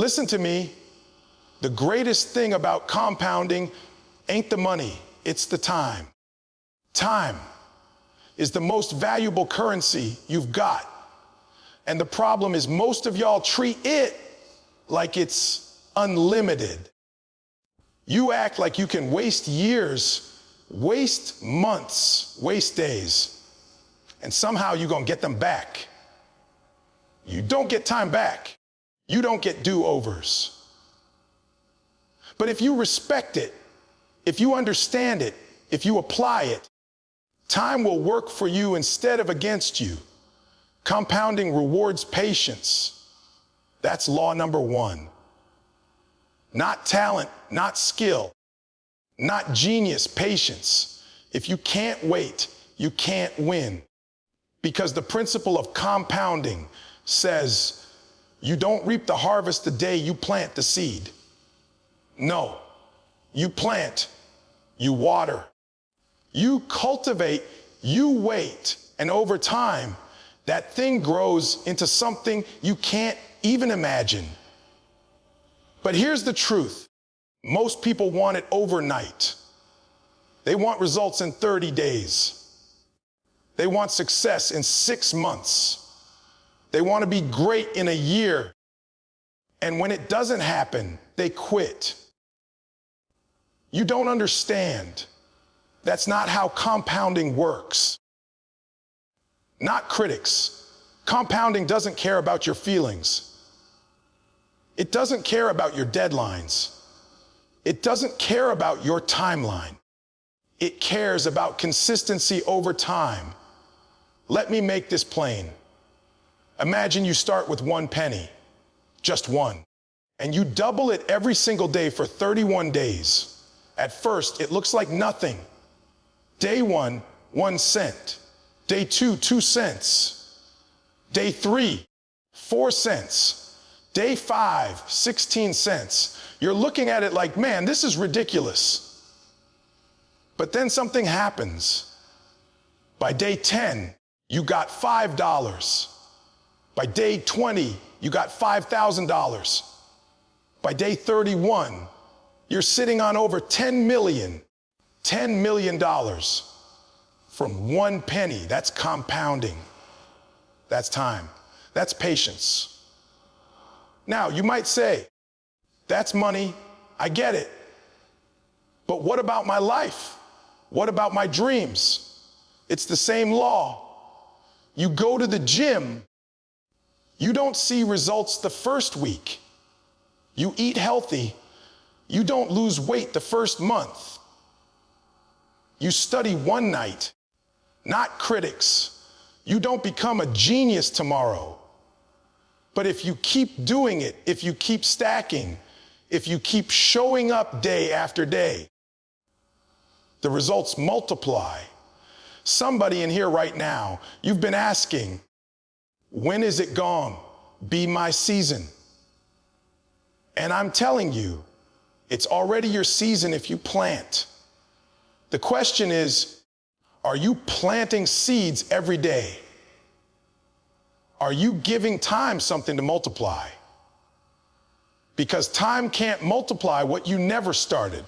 Listen to me. The greatest thing about compounding ain't the money, it's the time. Time is the most valuable currency you've got. And the problem is most of y'all treat it like it's unlimited. You act like you can waste years, waste months, waste days, and somehow you're gonna get them back. You don't get time back. You don't get do-overs. But if you respect it, if you understand it, if you apply it, time will work for you instead of against you. Compounding rewards patience. That's law number one. Not talent, not skill, not genius, patience. If you can't wait, you can't win. Because the principle of compounding says you don't reap the harvest the day you plant the seed. No, you plant, you water, you cultivate, you wait, and over time, that thing grows into something you can't even imagine. But here's the truth. Most people want it overnight. They want results in 30 days. They want success in 6 months. They want to be great in a year. And when it doesn't happen, they quit. You don't understand. That's not how compounding works. Not critics. Compounding doesn't care about your feelings. It doesn't care about your deadlines. It doesn't care about your timeline. It cares about consistency over time. Let me make this plain. Imagine you start with 1 penny, just one, and you double it every single day for 31 days. At first, it looks like nothing. Day 1, 1 cent. Day 2, 2 cents. Day 3, 4 cents. Day 5, 16 cents. You're looking at it like, man, this is ridiculous. But then something happens. By day 10, you got $5. By day 20, you got $5,000. By day 31, you're sitting on over $10 million from 1 penny. That's compounding. That's time. That's patience. Now, you might say, that's money. I get it. But what about my life? What about my dreams? It's the same law. You go to the gym. You don't see results the first week. You eat healthy. You don't lose weight the first month. You study one night, not critics. You don't become a genius tomorrow. But if you keep doing it, if you keep stacking, if you keep showing up day after day, the results multiply. Somebody in here right now, you've been asking, when is it gonna be my season? And I'm telling you, it's already your season if you plant. The question is, are you planting seeds every day? Are you giving time something to multiply? Because time can't multiply what you never started.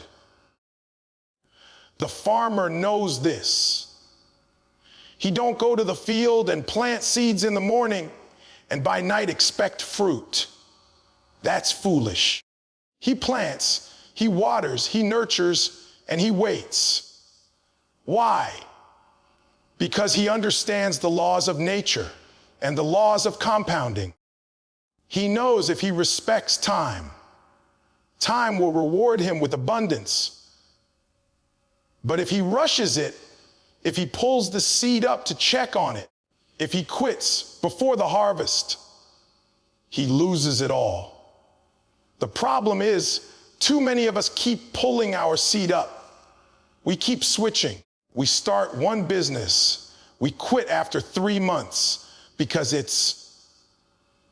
The farmer knows this. He don't go to the field and plant seeds in the morning and by night expect fruit. That's foolish. He plants, he waters, he nurtures, and he waits. Why? Because he understands the laws of nature and the laws of compounding. He knows if he respects time, time will reward him with abundance. But if he rushes it, if he pulls the seed up to check on it, if he quits before the harvest, he loses it all. The problem is, too many of us keep pulling our seed up. We keep switching. We start one business. We quit after 3 months because it's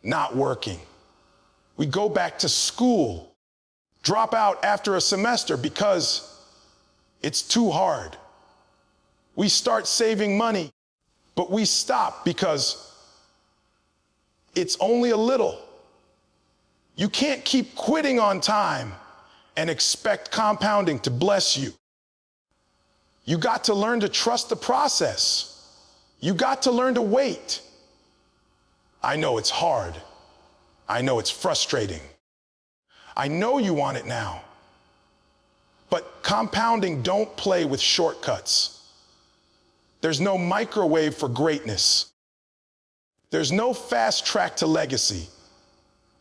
not working. We go back to school, drop out after a semester because it's too hard. We start saving money, but we stop because it's only a little. You can't keep quitting on time and expect compounding to bless you. You got to learn to trust the process. You got to learn to wait. I know it's hard. I know it's frustrating. I know you want it now. But compounding don't play with shortcuts. There's no microwave for greatness. There's no fast track to legacy.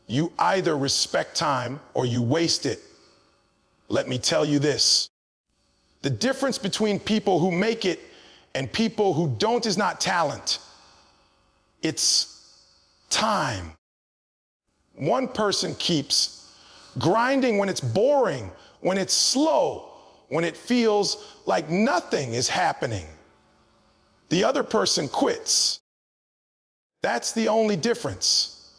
You either respect time or you waste it. Let me tell you this. The difference between people who make it and people who don't is not talent. It's time. One person keeps grinding when it's boring, when it's slow, when it feels like nothing is happening. The other person quits. That's the only difference.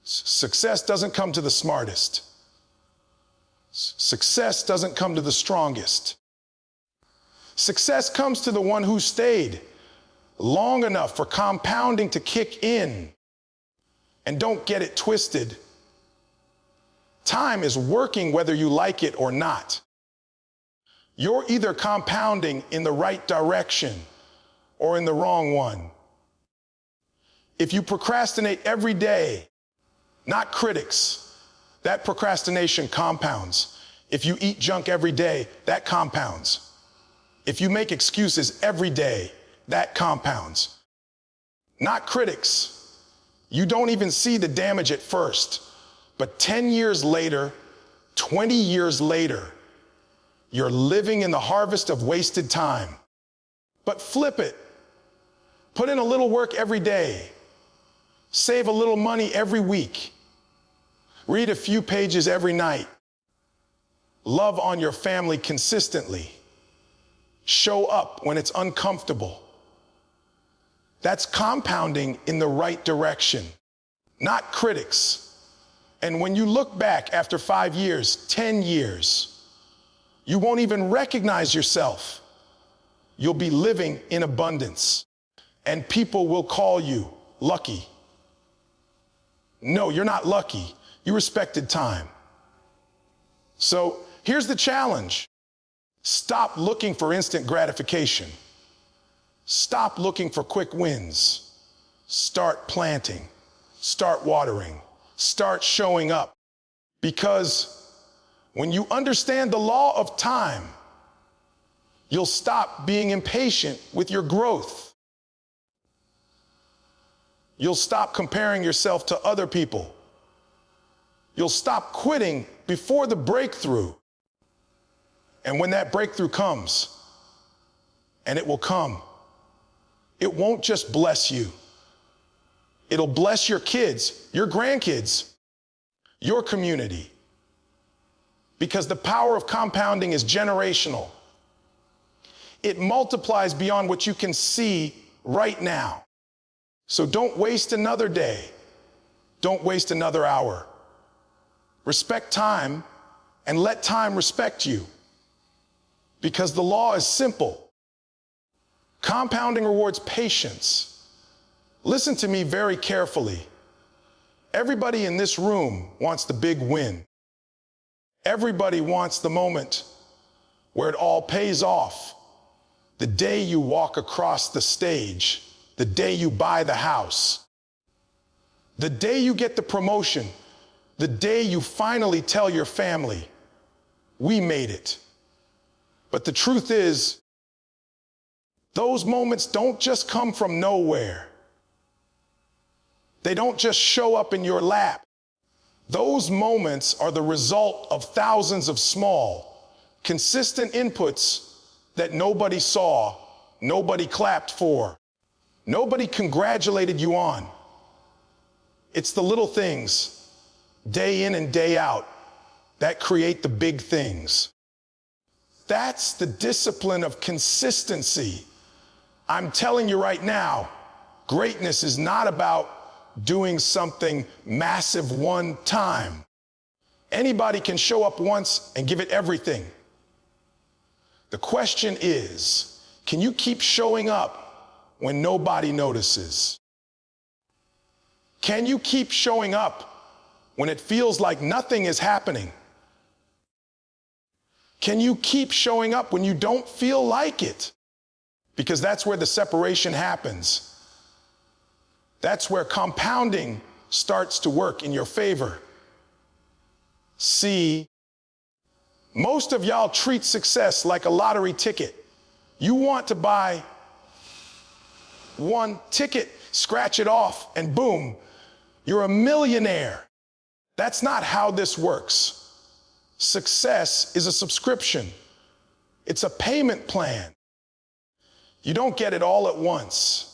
Success doesn't come to the smartest. Success doesn't come to the strongest. Success comes to the one who stayed long enough for compounding to kick in. And don't get it twisted. Time is working whether you like it or not. You're either compounding in the right direction or in the wrong one. If you procrastinate every day, not critics, that procrastination compounds. If you eat junk every day, that compounds. If you make excuses every day, that compounds. Not critics. You don't even see the damage at first, but 10 years later, 20 years later, you're living in the harvest of wasted time. But flip it. Put in a little work every day. Save a little money every week. Read a few pages every night. Love on your family consistently. Show up when it's uncomfortable. That's compounding in the right direction, not critics. And when you look back after 5 years, 10 years, you won't even recognize yourself. You'll be living in abundance, and people will call you lucky. No, you're not lucky. You respected time. So here's the challenge. Stop looking for instant gratification. Stop looking for quick wins. Start planting. Start watering. Start showing up. Because when you understand the law of time, you'll stop being impatient with your growth. You'll stop comparing yourself to other people. You'll stop quitting before the breakthrough. And when that breakthrough comes, and it will come, it won't just bless you. It'll bless your kids, your grandkids, your community. Because the power of compounding is generational. It multiplies beyond what you can see right now. So don't waste another day. Don't waste another hour. Respect time and let time respect you. Because the law is simple. Compounding rewards patience. Listen to me very carefully. Everybody in this room wants the big win. Everybody wants the moment where it all pays off. The day you walk across the stage, the day you buy the house, the day you get the promotion, the day you finally tell your family, we made it. But the truth is, those moments don't just come from nowhere. They don't just show up in your lap. Those moments are the result of thousands of small, consistent inputs that nobody saw, nobody clapped for, nobody congratulated you on. It's the little things, day in and day out, that create the big things. That's the discipline of consistency. I'm telling you right now, greatness is not about doing something massive one time. Anybody can show up once and give it everything. The question is, can you keep showing up when nobody notices? Can you keep showing up when it feels like nothing is happening? Can you keep showing up when you don't feel like it? Because that's where the separation happens. That's where compounding starts to work in your favor. See, most of y'all treat success like a lottery ticket. You want to buy one ticket, scratch it off, and boom, you're a millionaire. That's not how this works. Success is a subscription. It's a payment plan. You don't get it all at once.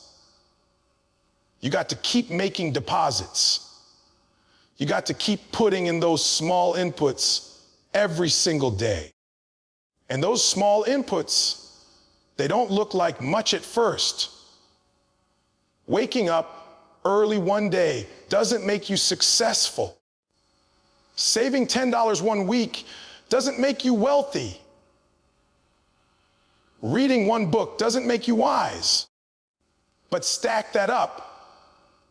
You got to keep making deposits. You got to keep putting in those small inputs every single day. And those small inputs, they don't look like much at first. Waking up early one day doesn't make you successful. Saving $10 one week doesn't make you wealthy. Reading one book doesn't make you wise. But stack that up.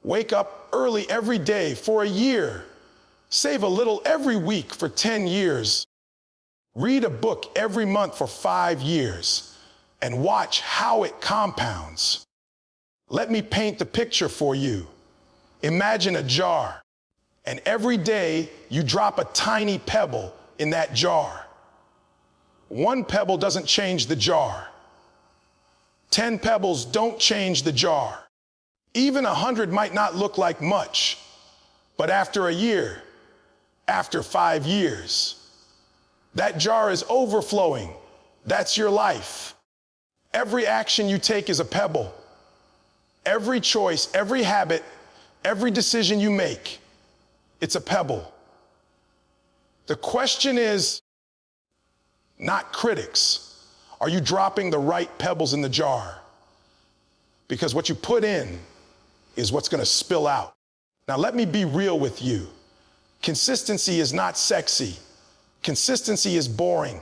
Wake up early every day for a year. Save a little every week for 10 years. Read a book every month for 5 years and watch how it compounds. Let me paint the picture for you. Imagine a jar, and every day you drop a tiny pebble in that jar. One pebble doesn't change the jar. 10 pebbles don't change the jar. Even 100 might not look like much, but after a year, after 5 years, that jar is overflowing. That's your life. Every action you take is a pebble. Every choice, every habit, every decision you make, it's a pebble. The question is not critics. Are you dropping the right pebbles in the jar? Because what you put in is what's going to spill out. Now, let me be real with you. Consistency is not sexy. Consistency is boring.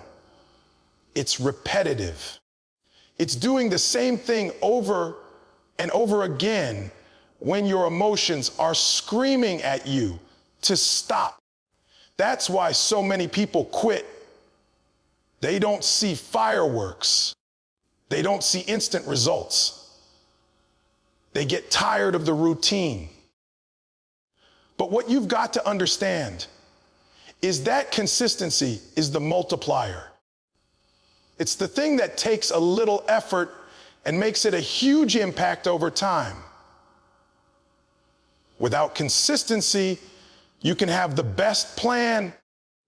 It's repetitive. It's doing the same thing over and over again when your emotions are screaming at you to stop. That's why so many people quit. They don't see fireworks. They don't see instant results. They get tired of the routine. But what you've got to understand is that consistency is the multiplier. It's the thing that takes a little effort and makes it a huge impact over time. Without consistency, you can have the best plan,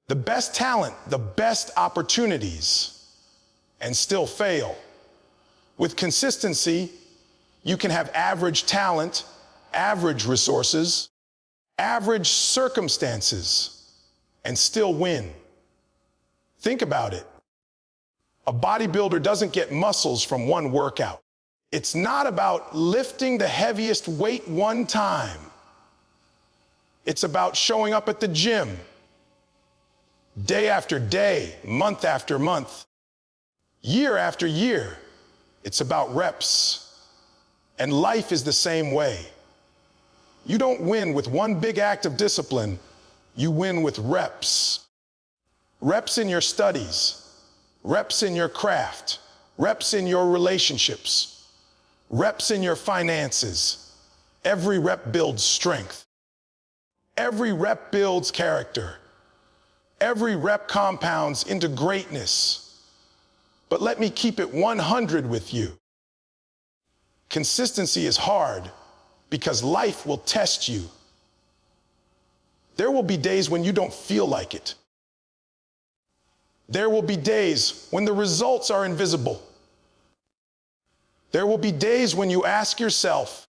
the best talent, the best opportunities, and still fail. With consistency, you can have average talent, average resources, average circumstances, and still win. Think about it. A bodybuilder doesn't get muscles from one workout. It's not about lifting the heaviest weight one time. It's about showing up at the gym day after day, month after month, year after year. It's about reps. And life is the same way. You don't win with one big act of discipline. You win with reps. Reps in your studies, reps in your craft, reps in your relationships, reps in your finances. Every rep builds strength. Every rep builds character. Every rep compounds into greatness. But let me keep it 100 with you. Consistency is hard because life will test you. There will be days when you don't feel like it. There will be days when the results are invisible. There will be days when you ask yourself,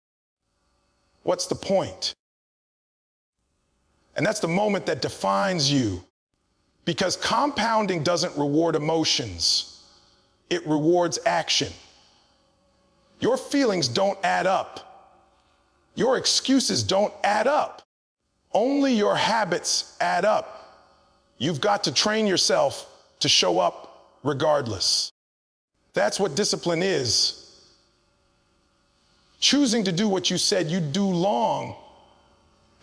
what's the point? And that's the moment that defines you. Because compounding doesn't reward emotions. It rewards action. Your feelings don't add up. Your excuses don't add up. Only your habits add up. You've got to train yourself to show up regardless. That's what discipline is. Choosing to do what you said you'd do long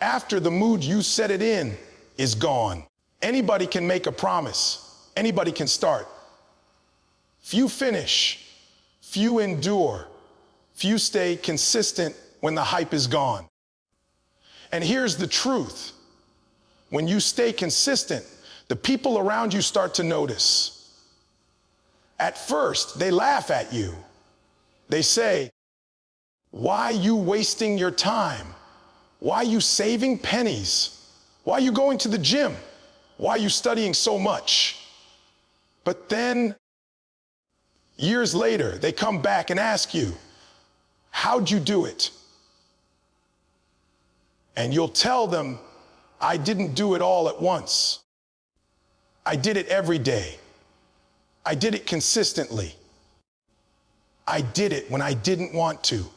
after the mood you set it in is gone. Anybody can make a promise. Anybody can start. Few finish, few endure, few stay consistent when the hype is gone. And here's the truth. When you stay consistent, the people around you start to notice. At first, they laugh at you. They say, "Why are you wasting your time? Why are you saving pennies? Why are you going to the gym? Why are you studying so much?" But then, years later, they come back and ask you, "How'd you do it?" And you'll tell them, "I didn't do it all at once. I did it every day. I did it consistently. I did it when I didn't want to.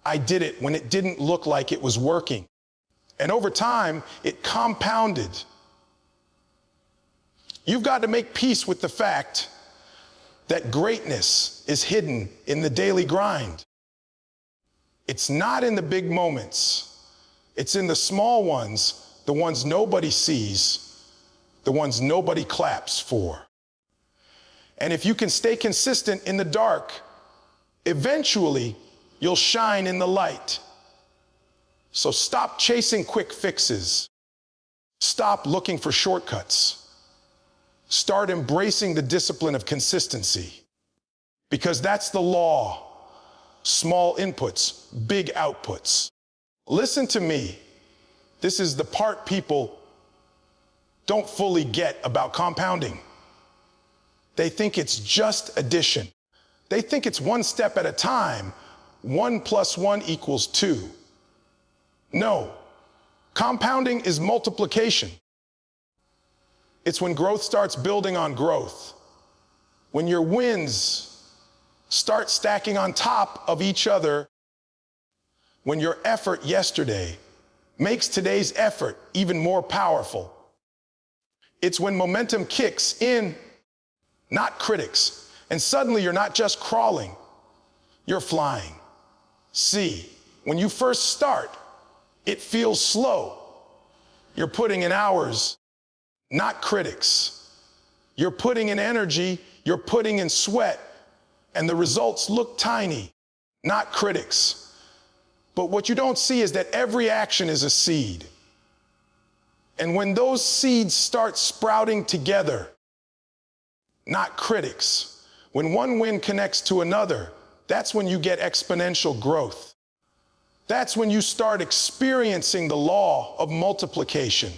I did it when it didn't look like it was working." And over time, it compounded. You've got to make peace with the fact that greatness is hidden in the daily grind. It's not in the big moments. It's in the small ones, the ones nobody sees, the ones nobody claps for. And if you can stay consistent in the dark, eventually you'll shine in the light. So stop chasing quick fixes. Stop looking for shortcuts. Start embracing the discipline of consistency, because that's the law. Small inputs, big outputs. Listen to me. This is the part people don't fully get about compounding. They think it's just addition. They think it's one step at a time. 1 + 1 = 2. No, compounding is multiplication. It's when growth starts building on growth. When your wins start stacking on top of each other. When your effort yesterday makes today's effort even more powerful. It's when momentum kicks in, not critics. And suddenly you're not just crawling, you're flying. See, when you first start, it feels slow. You're putting in hours, not critics. You're putting in energy, you're putting in sweat, and the results look tiny, not critics. But what you don't see is that every action is a seed. And when those seeds start sprouting together, not critics, when one win connects to another, that's when you get exponential growth. That's when you start experiencing the law of multiplication.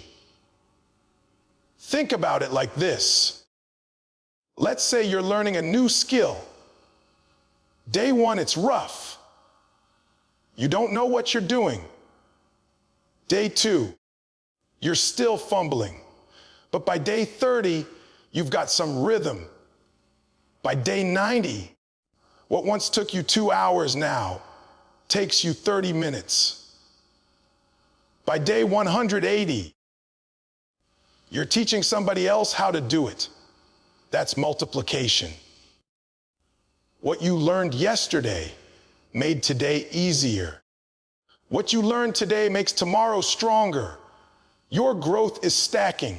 Think about it like this. Let's say you're learning a new skill. Day one, it's rough. You don't know what you're doing. Day two, you're still fumbling. But by day 30, you've got some rhythm. By day 90, what once took you 2 hours now takes you 30 minutes. By day 180, you're teaching somebody else how to do it. That's multiplication. What you learned yesterday made today easier. What you learned today makes tomorrow stronger. Your growth is stacking.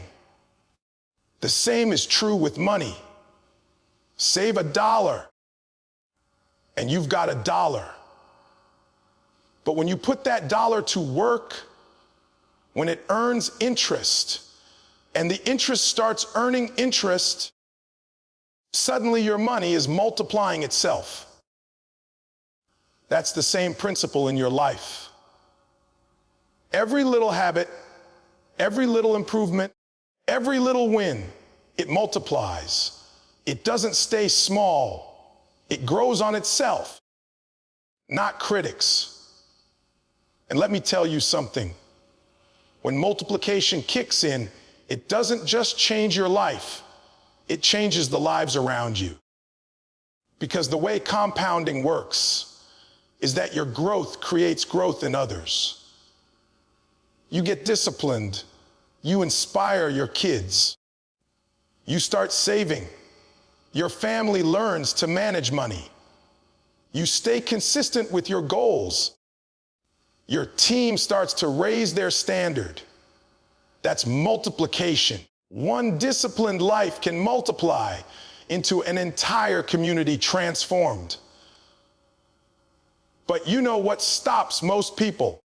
The same is true with money. Save $1 and you've got $1. But when you put that dollar to work, when it earns interest and the interest starts earning interest, suddenly your money is multiplying itself. That's the same principle in your life. Every little habit, every little improvement, every little win, it multiplies. It doesn't stay small. It grows on itself, not critics. And let me tell you something. When multiplication kicks in, it doesn't just change your life. It changes the lives around you. Because the way compounding works is that your growth creates growth in others. You get disciplined. You inspire your kids. You start saving. Your family learns to manage money. You stay consistent with your goals. Your team starts to raise their standard. That's multiplication. One disciplined life can multiply into an entire community transformed. But you know what stops most people?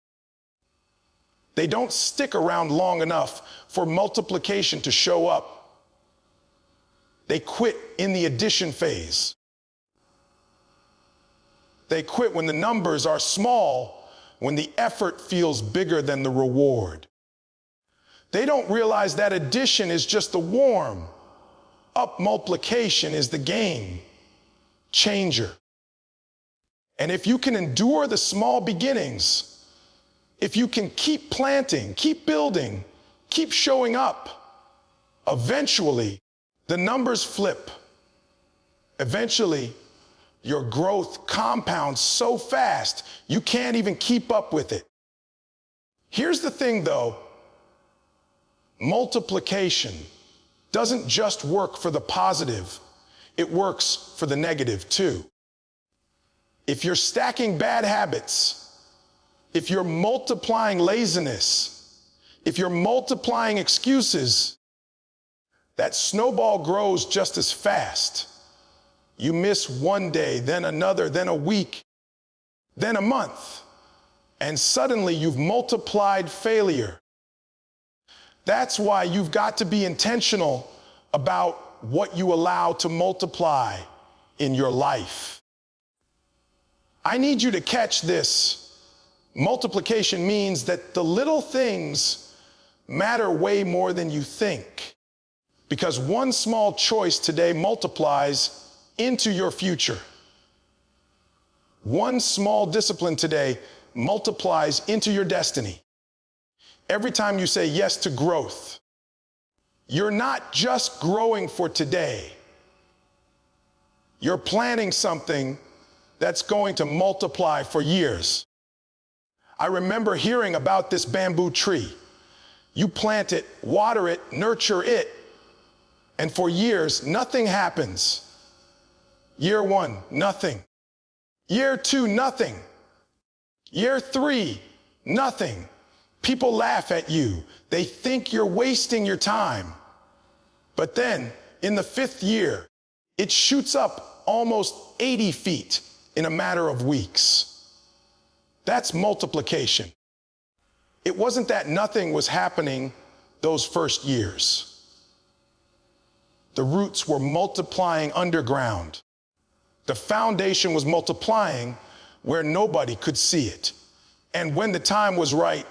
They don't stick around long enough for multiplication to show up. They quit in the addition phase. They quit when the numbers are small, when the effort feels bigger than the reward. They don't realize that addition is just the warm up, multiplication is the game changer. And if you can endure the small beginnings, if you can keep planting, keep building, keep showing up, eventually the numbers flip. Eventually, your growth compounds so fast, you can't even keep up with it. Here's the thing though, multiplication doesn't just work for the positive, it works for the negative too. If you're stacking bad habits, if you're multiplying laziness, if you're multiplying excuses, that snowball grows just as fast. You miss one day, then another, then a week, then a month, and suddenly you've multiplied failure. That's why you've got to be intentional about what you allow to multiply in your life. I need you to catch this. Multiplication means that the little things matter way more than you think, because one small choice today multiplies into your future. One small discipline today multiplies into your destiny. Every time you say yes to growth, you're not just growing for today. You're planting something that's going to multiply for years. I remember hearing about this bamboo tree. You plant it, water it, nurture it, and for years, nothing happens. Year 1, nothing. Year 2, nothing. Year 3, nothing. People laugh at you. They think you're wasting your time. But then, in the 5th year, it shoots up almost 80 feet in a matter of weeks. That's multiplication. It wasn't that nothing was happening those first years. The roots were multiplying underground. The foundation was multiplying where nobody could see it. And when the time was right,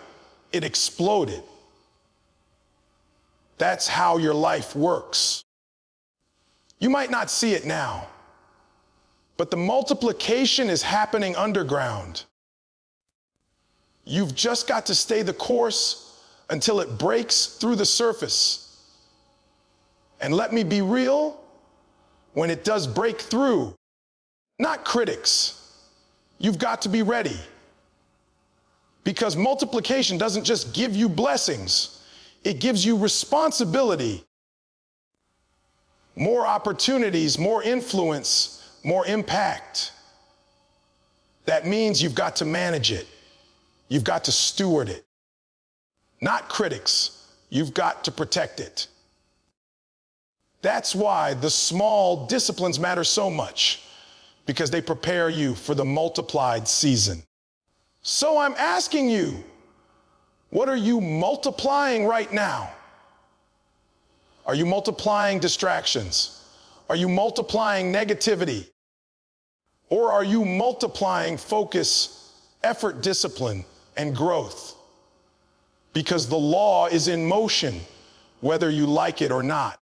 it exploded. That's how your life works. You might not see it now, but the multiplication is happening underground. You've just got to stay the course until it breaks through the surface. And let me be real, when it does break through, not critics, you've got to be ready. Because multiplication doesn't just give you blessings, it gives you responsibility, more opportunities, more influence, more impact. That means you've got to manage it. You've got to steward it. Not critics, you've got to protect it. That's why the small disciplines matter so much, because they prepare you for the multiplied season. So I'm asking you, what are you multiplying right now? Are you multiplying distractions? Are you multiplying negativity? Or are you multiplying focus, effort, discipline, and growth? Because the law is in motion, whether you like it or not.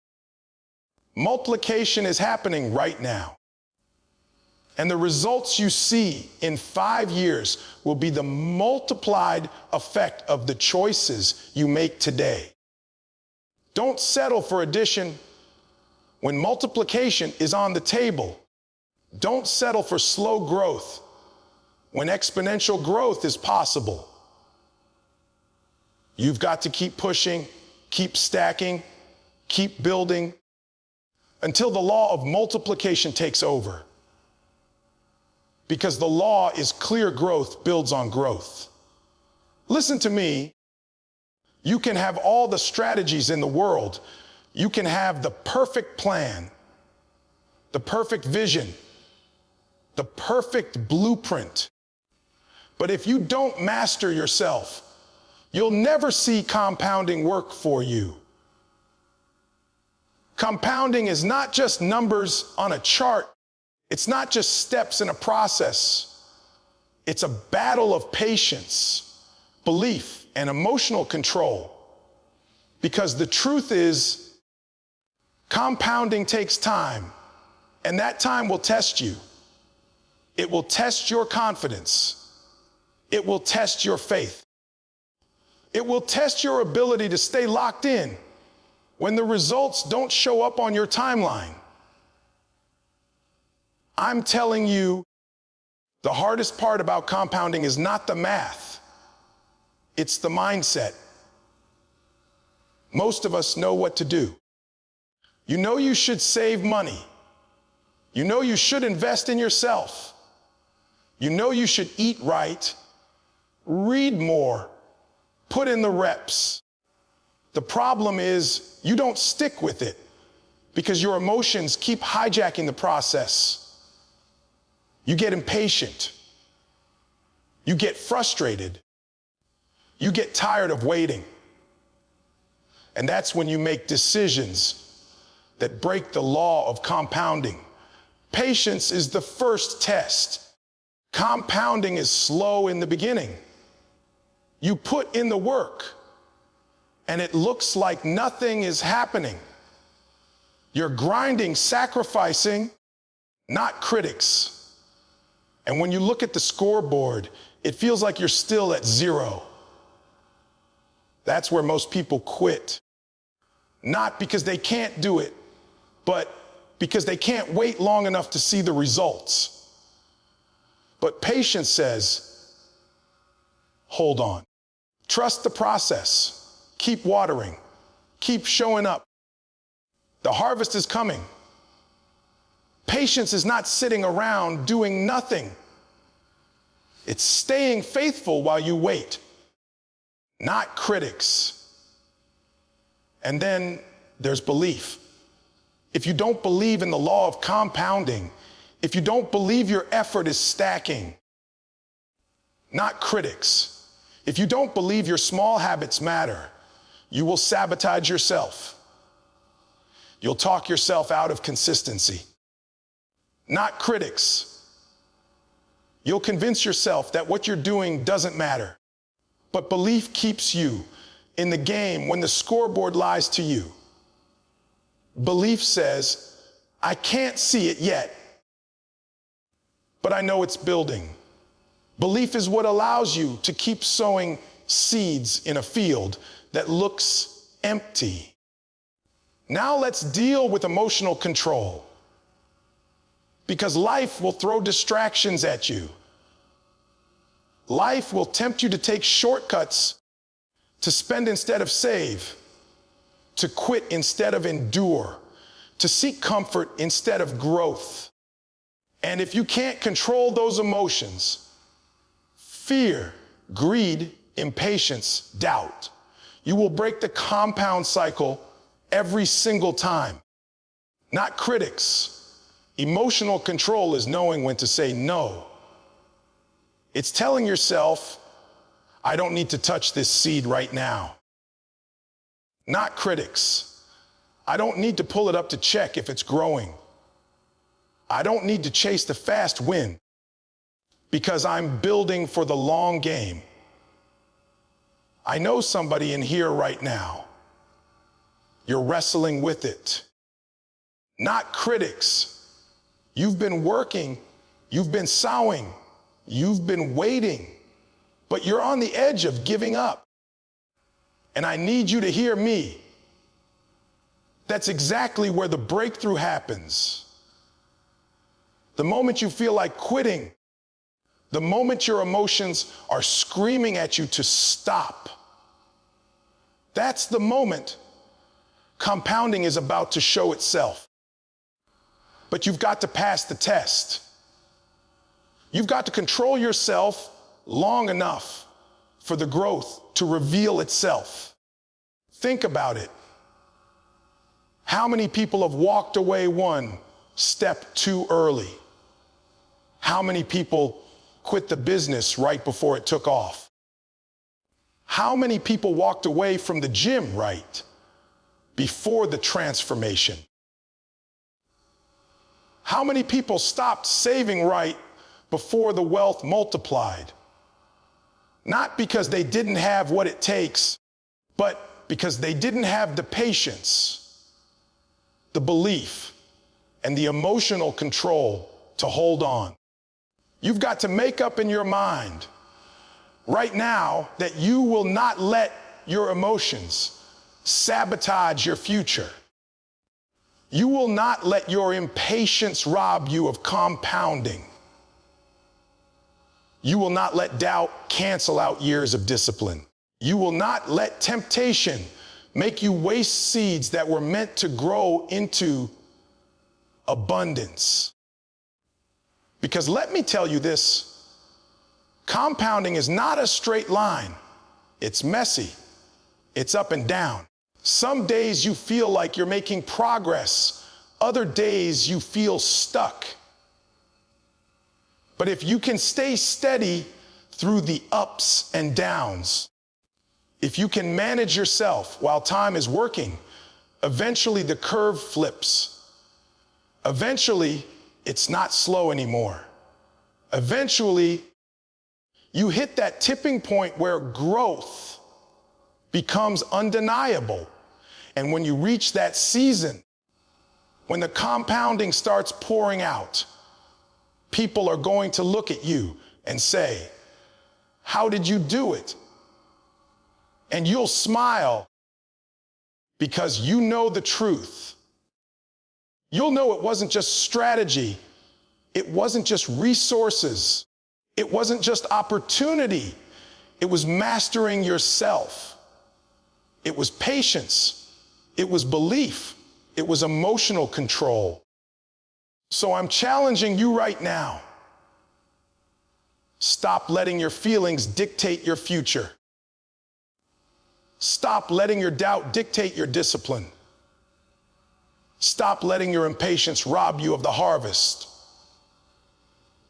Multiplication is happening right now. And the results you see in 5 years will be the multiplied effect of the choices you make today. Don't settle for addition when multiplication is on the table. Don't settle for slow growth when exponential growth is possible. You've got to keep pushing, keep stacking, keep building until the law of multiplication takes over. Because the law is clear growth builds on growth. Listen to me. You can have all the strategies in the world. You can have the perfect plan, the perfect vision, the perfect blueprint. But if you don't master yourself, you'll never see compounding work for you. Compounding is not just numbers on a chart. It's not just steps in a process. It's a battle of patience, belief, and emotional control. Because the truth is, compounding takes time, and that time will test you. It will test your confidence. It will test your faith. It will test your ability to stay locked in when the results don't show up on your timeline. I'm telling you, the hardest part about compounding is not the math. It's the mindset. Most of us know what to do. You know you should save money. You know you should invest in yourself. You know you should eat right, read more, put in the reps. The problem is you don't stick with it because your emotions keep hijacking the process. You get impatient. You get frustrated. You get tired of waiting. And that's when you make decisions that break the law of compounding. Patience is the first test. Compounding is slow in the beginning. You put in the work, and it looks like nothing is happening. You're grinding, sacrificing, not critics. And when you look at the scoreboard, it feels like you're still at zero. That's where most people quit. Not because they can't do it, but because they can't wait long enough to see the results. But patience says, hold on. Trust the process. Keep watering. Keep showing up. The harvest is coming. Patience is not sitting around doing nothing. It's staying faithful while you wait, not critics. And then there's belief. If you don't believe in the law of compounding, if you don't believe your effort is stacking, not critics. If you don't believe your small habits matter, you will sabotage yourself. You'll talk yourself out of consistency. Not critics. You'll convince yourself that what you're doing doesn't matter. But belief keeps you in the game when the scoreboard lies to you. Belief says, I can't see it yet, but I know it's building. Belief is what allows you to keep sowing seeds in a field that looks empty. Now let's deal with emotional control, because life will throw distractions at you. Life will tempt you to take shortcuts, to spend instead of save, to quit instead of endure, to seek comfort instead of growth. And if you can't control those emotions, fear, greed, impatience, doubt, you will break the compound cycle every single time. Not critics. Emotional control is knowing when to say no. It's telling yourself, I don't need to touch this seed right now. Not critics. I don't need to pull it up to check if it's growing. I don't need to chase the fast win because I'm building for the long game. I know somebody in here right now. You're wrestling with it. Not critics. You've been working, you've been sowing, you've been waiting, but you're on the edge of giving up. And I need you to hear me. That's exactly where the breakthrough happens. The moment you feel like quitting, the moment your emotions are screaming at you to stop, that's the moment compounding is about to show itself. But you've got to pass the test. You've got to control yourself long enough for the growth to reveal itself. Think about it. How many people have walked away one step too early? How many people quit the business right before it took off? How many people walked away from the gym right before the transformation? How many people stopped saving right before the wealth multiplied? Not because they didn't have what it takes, but because they didn't have the patience, the belief, and the emotional control to hold on. You've got to make up in your mind right now that you will not let your emotions sabotage your future. You will not let your impatience rob you of compounding. You will not let doubt cancel out years of discipline. You will not let temptation make you waste seeds that were meant to grow into abundance. Because let me tell you this, compounding is not a straight line. It's messy. It's up and down. Some days you feel like you're making progress. Other days you feel stuck. But if you can stay steady through the ups and downs, if you can manage yourself while time is working, eventually the curve flips. Eventually, it's not slow anymore. Eventually, you hit that tipping point where growth becomes undeniable. And when you reach that season, when the compounding starts pouring out, people are going to look at you and say, "How did you do it?" And you'll smile because you know the truth. You'll know it wasn't just strategy. It wasn't just resources. It wasn't just opportunity. It was mastering yourself. It was patience. It was belief. It was emotional control. So I'm challenging you right now. Stop letting your feelings dictate your future. Stop letting your doubt dictate your discipline. Stop letting your impatience rob you of the harvest.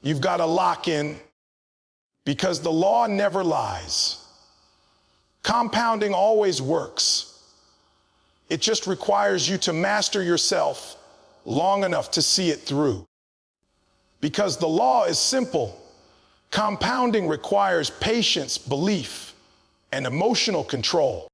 You've got to lock in because the law never lies. Compounding always works. It just requires you to master yourself long enough to see it through. Because the law is simple. Compounding requires patience, belief, and emotional control.